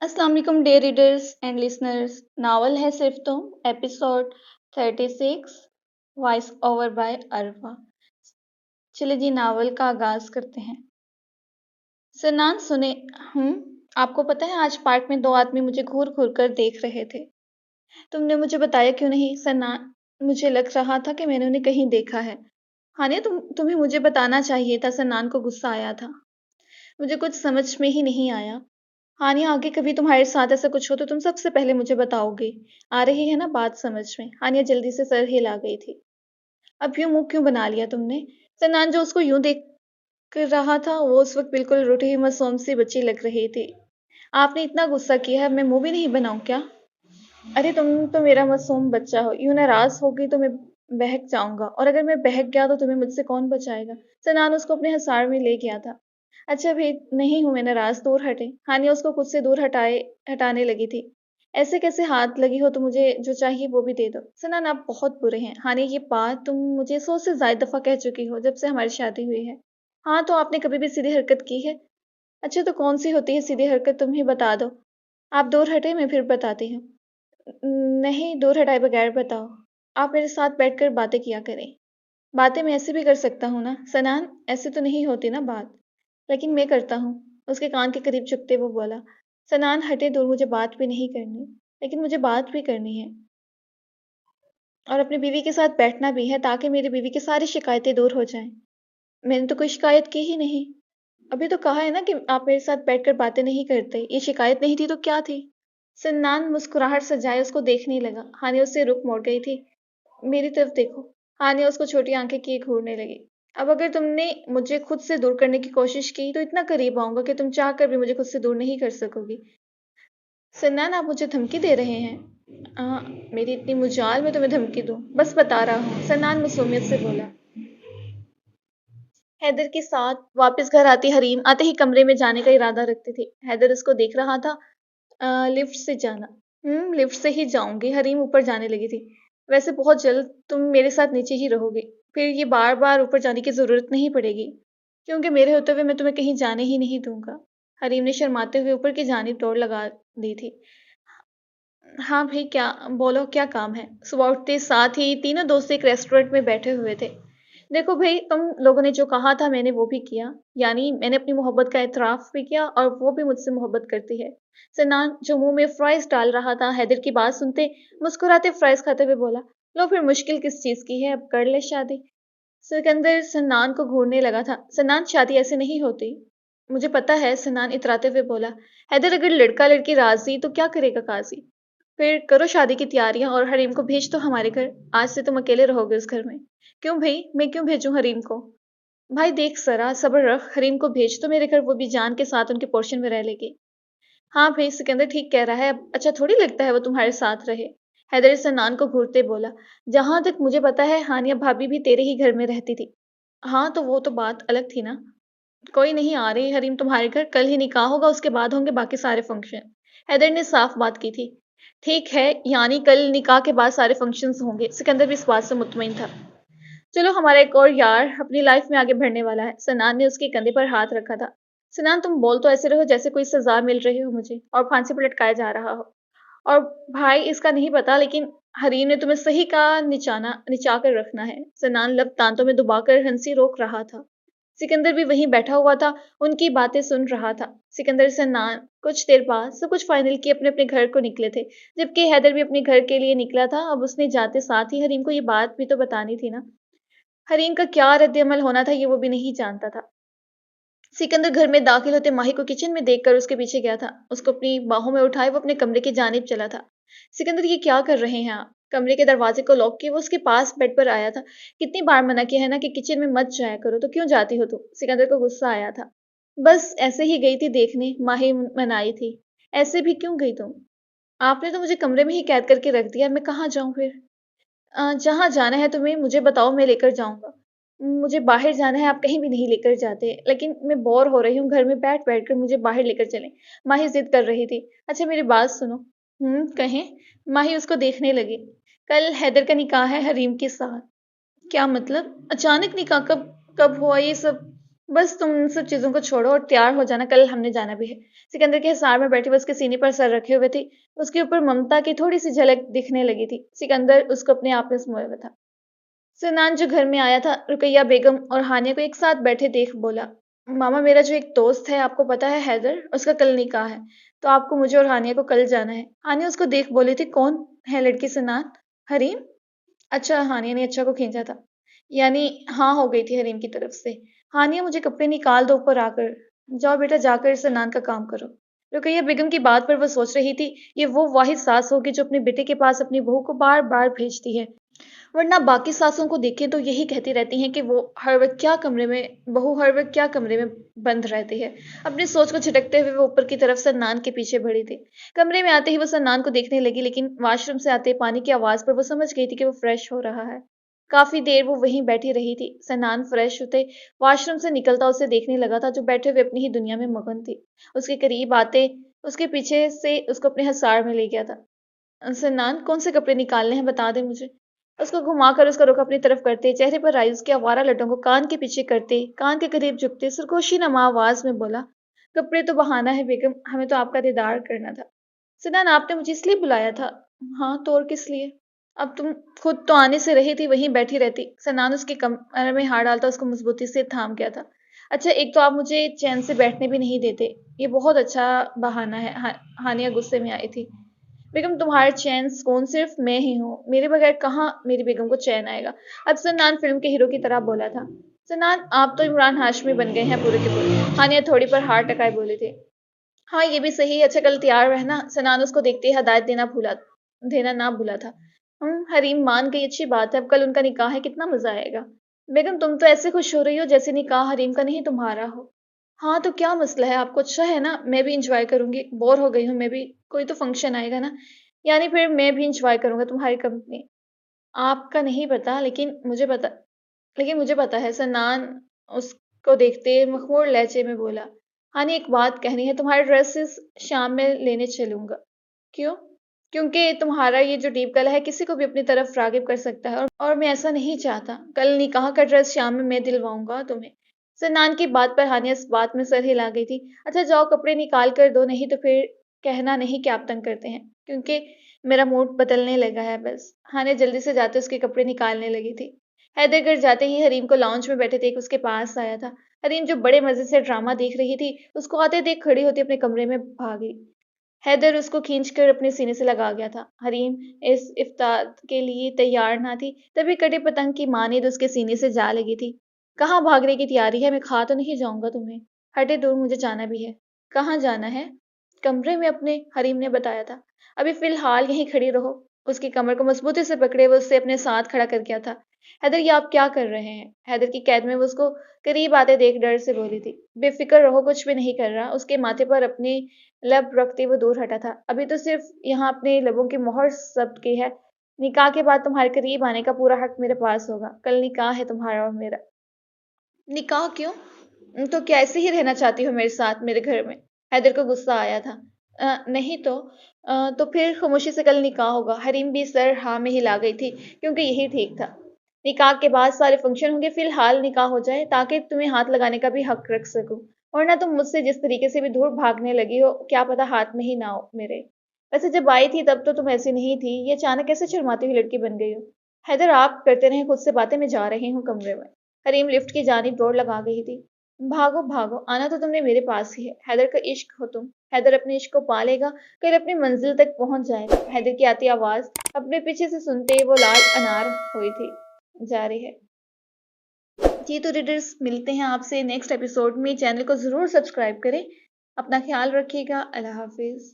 अस्सलाम वालेकुम dear readers and listeners. Novel है सिर्फ तुम episode 36 voice over by Arwa. चलिए जी नावल का आगाज करते हैं। सनान सुने। आपको पता है आज पार्क में दो आदमी मुझे घूर घूर कर देख रहे थे। तुमने मुझे बताया क्यों नहीं सनान? मुझे लग रहा था कि मैंने उन्हें कहीं देखा है। हानिया तुम्हें मुझे बताना चाहिए था। सनान को गुस्सा आया था। मुझे कुछ समझ में ही नहीं आया। हानिया आगे कभी तुम्हारे साथ ऐसा कुछ हो तो तुम सबसे पहले मुझे बताओगे। आ रही है ना बात समझ में? हानिया जल्दी से सर हिला गई थी। अब यूं मुंह क्यों बना लिया तुमने? सनान जो उसको यूं देख कर रहा था वो उस वक्त बिल्कुल रूठी हुई मासूम सी बच्ची लग रही थी। आपने इतना गुस्सा किया है, मैं मुंह भी नहीं बनाऊं क्या? अरे तुम तो मेरा मासूम बच्चा हो, यूं नाराज हो गई तो मैं बहक जाऊंगा, और अगर मैं बहक गया तो तुम्हें मुझसे कौन बचाएगा? सनान उसको अपने हसार में ले गया था। अच्छा भी नहीं हूं मैं नाराज, दूर हटे। हानिया उसको खुद से दूर हटाने लगी थी। ऐसे कैसे हाथ लगी हो? तो मुझे जो चाहिए वो भी दे दो। सनान आप बहुत बुरे हैं। हानिया ये बात तुम मुझे 100 से ज्यादा दफा कह चुकी हो जब से हमारी शादी हुई है। हाँ तो आपने कभी भी सीधी हरकत की है? अच्छा तो कौन सी होती है सीधी हरकत, तुम ही बता दो। आप दूर हटे, मैं फिर बताती हूँ। नहीं, दूर हटाए बगैर बताओ। आप मेरे साथ बैठकर बातें किया करें। बातें मैं ऐसे भी कर सकता हूँ ना सनान, ऐसे तो नहीं होती ना बात। लेकिन मैं करता हूँ। उसके कान के करीब झुकते वो बोला। सनान हटे दूर, मुझे बात भी नहीं करनी। लेकिन मुझे बात भी करनी है, और अपनी बीवी के साथ बैठना भी है ताकि मेरी बीवी की सारी शिकायतें दूर हो जाएं। मैंने तो कोई शिकायत की ही नहीं। अभी तो कहा है ना कि आप मेरे साथ बैठकर बातें नहीं करते। ये शिकायत नहीं थी तो क्या थी? सन्नान मुस्कुराहट सजाए उसको देखने लगा। हानिया उससे रुख मोड़ गई थी। मेरी तरफ देखो। हानिया उसको छोटी आंखें किए घूरने लगी। अब अगर तुमने मुझे खुद से दूर करने की कोशिश की तो इतना करीब आऊंगा कि तुम चाह कर भी मुझे खुद से दूर नहीं कर सकोगी। सन्नान आप मुझे धमकी दे रहे हैं? मेरी इतनी मुजाल में तुम्हें धमकी दूं? बस बता रहा हूँ, सन्नान मासूमियत से बोला। हैदर के साथ वापस घर आती हरीम आते ही कमरे में जाने का इरादा रखती थी। हैदर उसको देख रहा था। लिफ्ट से जाना। लिफ्ट से ही जाऊंगी। हरीम ऊपर जाने लगी थी। वैसे बहुत जल्द तुम मेरे साथ नीचे ही रहोगे। फिर ये बार बार ऊपर जाने की जरूरत नहीं पड़ेगी, क्योंकि मेरे होते हुए मैं तुम्हें कहीं जाने ही नहीं दूंगा। हरीम ने शर्माते हुए ऊपर की जानिब दौड़ लगा दी थी। हाँ भाई, क्या बोलो, क्या काम है? सुबह उठते साथ ही तीनों दोस्त एक रेस्टोरेंट में बैठे हुए थे। देखो भाई, तुम लोगों ने जो कहा था मैंने वो भी किया। यानी मैंने अपनी मोहब्बत का एतराफ भी किया और वो भी मुझसे मोहब्बत करती है। सनान जो मुंह में फ्राइज डाल रहा था, हैदर की बात सुनते मुस्कुराते फ्राइज खाते हुए बोला। लो फिर मुश्किल किस चीज की है, अब कर ले शादी। सिकंदर सन्नान को घूरने लगा था। सन्नान शादी ऐसे नहीं होती। मुझे पता है, सन्नान इतराते हुए बोला। हैदर अगर लड़का लड़की राजी तो क्या करेगा काजी? फिर करो शादी की तैयारियां और हरीम को भेज दो हमारे घर। आज से तुम अकेले रहोगे उस घर में। क्यों भाई, मैं क्यों भेजूं हरीम को? भाई देख सरा, सब्र रख, हरीम को भेज दो मेरे घर, वो भी जान के साथ उनके पोर्शन में रह लेगी। हाँ भाई, सिकंदर ठीक कह रहा है। अब अच्छा थोड़ी लगता है वो तुम्हारे साथ रहे। हैदर सन्नान को घूरते बोला। जहां तक मुझे पता है हानिया भाभी भी तेरे ही घर में रहती थी। हाँ तो वो तो बात अलग थी ना। कोई नहीं, आ रही हरीम तुम्हारे घर, कल ही निकाह होगा, उसके बाद होंगे बाकी सारे फंक्शन। हैदर ने साफ बात की थी। ठीक है, यानी कल निकाह के बाद सारे फंक्शंस होंगे। सिकंदर भी इस बात से मुतमईन था। चलो हमारा एक और यार अपनी लाइफ में आगे बढ़ने वाला है। सनान ने उसके कंधे पर हाथ रखा था। सनान तुम बोल तो ऐसे रहो जैसे कोई सजा मिल रही हो मुझे और फांसी पर लटकाया जा रहा हो। और भाई इसका नहीं पता, लेकिन हरीम ने तुम्हें सही का निचाना निचा कर रखना है। सनान लब दांतों में दबाकर हंसी रोक रहा था। सिकंदर भी वहीं बैठा हुआ था, उनकी बातें सुन रहा था। सिकंदर सन्नान कुछ देर बाद सब कुछ फाइनल किए अपने अपने घर को निकले थे, जबकि हैदर भी अपने घर के लिए निकला था। अब उसने जाते साथ ही हरीम को ये बात भी तो बतानी थी ना। हरीम का क्या रद्द-ए-अमल होना था ये वो भी नहीं जानता था। सिकंदर घर में दाखिल होते माही को किचन में देखकर उसके पीछे गया था। उसको अपनी बाहों में उठाए वो अपने कमरे की जानिब चला था। सिकंदर ये क्या कर रहे हैं आप? कमरे के दरवाजे को लॉक किए वो उसके पास बेड पर आया था। कितनी बार मना किया है ना कि किचन में मत जाया करो, तो क्यों जाती हो तुम? सिकंदर को गुस्सा आया था। बस ऐसे ही गई थी देखने, माही मनाई थी। ऐसे भी क्यों गई तुम? आपने तो मुझे कमरे में ही कैद करके रख दिया, मैं कहाँ जाऊं फिर? जहाँ जाना है तुम्हें मुझे बताओ, मैं लेकर जाऊँगा। मुझे बाहर जाना है, आप कहीं भी नहीं लेकर जाते। लेकिन मैं बोर हो रही हूँ घर में बैठ-बैठ कर, मुझे बाहर लेकर चलें। माही ज़िद कर रही थी। अच्छा मेरी बात सुनो। कहें? माही उसको देखने लगी। कल हैदर का निकाह है हरीम के साथ। क्या मतलब? अचानक निकाह? कब कब हुआ ये सब? बस तुम उन सब चीज़ों को छोड़ो और तैयार हो जाना, कल हमने जाना भी है। सिकंदर के हिसार में बैठी वो उसके सीने पर सर रखे हुए थी। उसके ऊपर ममता की थोड़ी-सी झलक दिखने लगी थी। सिकंदर उसको अपने आप में समोया हुआ था। सिनान जो घर में आया था, रुकैया बेगम और हानिया को एक साथ बैठे देख बोला, मामा मेरा जो एक दोस्त है आपको पता है हैदर, उसका कल निकाह है, तो आपको मुझे और हानिया को कल जाना है। हानिया उसको देख बोली थी, कौन है लड़की? सिनान? हरीम? अच्छा, हानिया ने अच्छा को खींचा था। यानी हाँ हो गई थी हरीम की तरफ से। हानिया मुझे कपड़े निकाल दो ऊपर आकर। जाओ बेटा जाकर सिनान का काम करो। रुकैया बेगम की बात पर वो सोच रही थी, ये वो वाहिद सास होगी जो अपने बेटे के पास अपनी बहू को बार बार भेजती है, वरना बाकी सासों को देखें तो यही कहती रहती हैं कि वो हर वक्त क्या कमरे में बहू हर वक्त क्या कमरे में बंद रहती है। अपनी सोच को झटकते हुए वो ऊपर की तरफ सन्नान के पीछे बढ़ी थी। कमरे में आते ही वो सन्नान को देखने लगी, लेकिन वॉशरूम से आते पानी की आवाज़ पर वो समझ गई थी कि वो फ्रेश हो रहा है। काफ़ी देर वो वहीं बैठी रही थी। सन्नान फ्रेश होते वॉशरूम से निकलता उसे देखने लगा था, जो बैठे हुए अपनी ही दुनिया में मगन थी। उसके करीब आते उसके पीछे से उसको अपने हसार में ले गया था। सन्नान कौन से कपड़े निकालने हैं बता दे मुझे। उसको घुमाकर उसका रुख अपनी तरफ करते, चेहरे पर आई उसके आवारा लटों को कान के पीछे करते, कान के करीब झुकते, सरगोशी नमा आवाज में बोला, कपड़े तो बहाना है बेगम, हमें तो आपका दीदार करना था। सन्नान आपने मुझे इसलिए बुलाया था? हाँ तो और किस लिए? अब तुम खुद तो आने से रही थी, वहीं बैठी रहती। सन्नान उसके कमर में हाथ डालता उसको मजबूती से थाम गया था। अच्छा एक तो आप मुझे चैन से बैठने भी नहीं देते, ये बहुत अच्छा बहाना है। हानिया गुस्से में आई थी। बेगम तुम्हारे चैन सुकून सिर्फ मैं ही हूँ, मेरे बगैर कहाँ मेरी बेगम को चैन आएगा। अब सन्नान फिल्म के हीरो की तरह बोला था। सन्नान आप तो इमरान हाशमी बन गए हैं पूरे के पूरे। हानिया थोड़ी पर हाथ टकाए बोले थे। हाँ ये भी सही है, अच्छा कल तैयार रहना। सन्नान उसको देखते ही हदायत देना ना भूला था। हरीम मान गई, अच्छी बात है, अब कल उनका निकाह है, कितना मजा आएगा। बेगम तुम तो ऐसे खुश हो रही हो जैसे निकाह हरीम का नहीं तुम्हारा हो। हाँ तो क्या मसला है, आपको अच्छा है ना, मैं भी इंजॉय करूंगी, बोर हो गई हूँ मैं भी, कोई तो फंक्शन आएगा ना, यानी फिर मैं भी इंजॉय करूंगा तुम्हारी कंपनी। आपका नहीं पता लेकिन मुझे पता है। सन्नान उसको देखते मखमूर लहजे में बोला, हानी एक बात कहनी है, तुम्हारे ड्रेसेस शाम में लेने चलूंगा। क्यों? क्योंकि तुम्हारा ये जो डीप गला है किसी को भी अपनी तरफ रागिब कर सकता है, और मैं ऐसा नहीं चाहता। कल निकाह का ड्रेस शाम में मैं दिलवाऊंगा तुम्हें। सन्नान की बात पर हानिया इस बात में सर हिला गई थी। अच्छा जाओ कपड़े निकाल कर दो, नहीं तो फिर कहना नहीं कि आप तंग करते हैं, क्योंकि मेरा मूड बदलने लगा है बस। हानिया जल्दी से जाते उसके कपड़े निकालने लगी थी। हैदर घर जाते ही हरीम को लाउंज में बैठे देख उसके पास आया था। हरीम जो बड़े मजे से ड्रामा देख रही थी, उसको आते देख खड़ी होती अपने कमरे में भागी। हैदर उसको खींचकर अपने सीने से लगा गया था। हरीम इस इफ्तार के लिए तैयार ना थी, तभी कटी पतंग की मानीद उसके सीने से जा लगी थी। कहाँ भागने की तैयारी है? मैं खा तो नहीं जाऊंगा तुम्हें। हटे दूर, मुझे जाना भी है। कहाँ जाना है? कमरे में अपने, हरीम ने बताया था। अभी फिलहाल यहीं खड़ी रहो। उसकी कमर को मजबूती से पकड़े वो उससे अपने साथ खड़ा कर गया था। हैदर ये आप क्या कर रहे हैं? हैदर की कैद में वो उसको करीब आते देख डर से बोली थी। बेफिक्र रहो, कुछ भी नहीं कर रहा। उसके माथे पर अपनी लब रखते वो दूर हटा था। अभी तो सिर्फ यहाँ अपने लबों की मोहर जब्त की है। निकाह के बाद तुम्हारे करीब आने का पूरा हक मेरे पास होगा। कल निकाह है तुम्हारा और मेरा। निकाह क्यों? तो क्या ऐसे ही रहना चाहती हो मेरे साथ मेरे घर में? हैदर को गुस्सा आया था। नहीं तो तो फिर खामोशी से कल निकाह होगा। हरीम भी सर हाँ में हिला गई थी, क्योंकि यही ठीक था। निकाह के बाद सारे फंक्शन होंगे, फिलहाल निकाह हो जाए ताकि तुम्हें हाथ लगाने का भी हक रख सकूं। वरना तुम मुझसे जिस तरीके से भी दूर भागने लगी हो, क्या पता हाथ में ही ना हो मेरे। वैसे जब आई थी तब तो तुम ऐसी नहीं थी, ये अचानक कैसे शर्माती हुई लड़की बन गई हो? हैदर आप करते रहे खुद से बातें, मैं जा रही हूँ कमरे में। हरीम लिफ्ट की जानिब दौड़ लगा गई थी। भागो भागो, आना तो तुमने मेरे पास ही है। हैदर का इश्क हो तुम। हैदर अपने इश्क को पालेगा, कल अपनी मंजिल तक पहुंच जाएगा। हैदर की आती आवाज अपने पीछे से सुनते ही वो लाल अनार हुई थी जा रही है। जी तो रीडर्स, मिलते हैं आपसे नेक्स्ट एपिसोड में। चैनल को जरूर सब्सक्राइब करें। अपना ख्याल रखिएगा। अल्लाह हाफिज।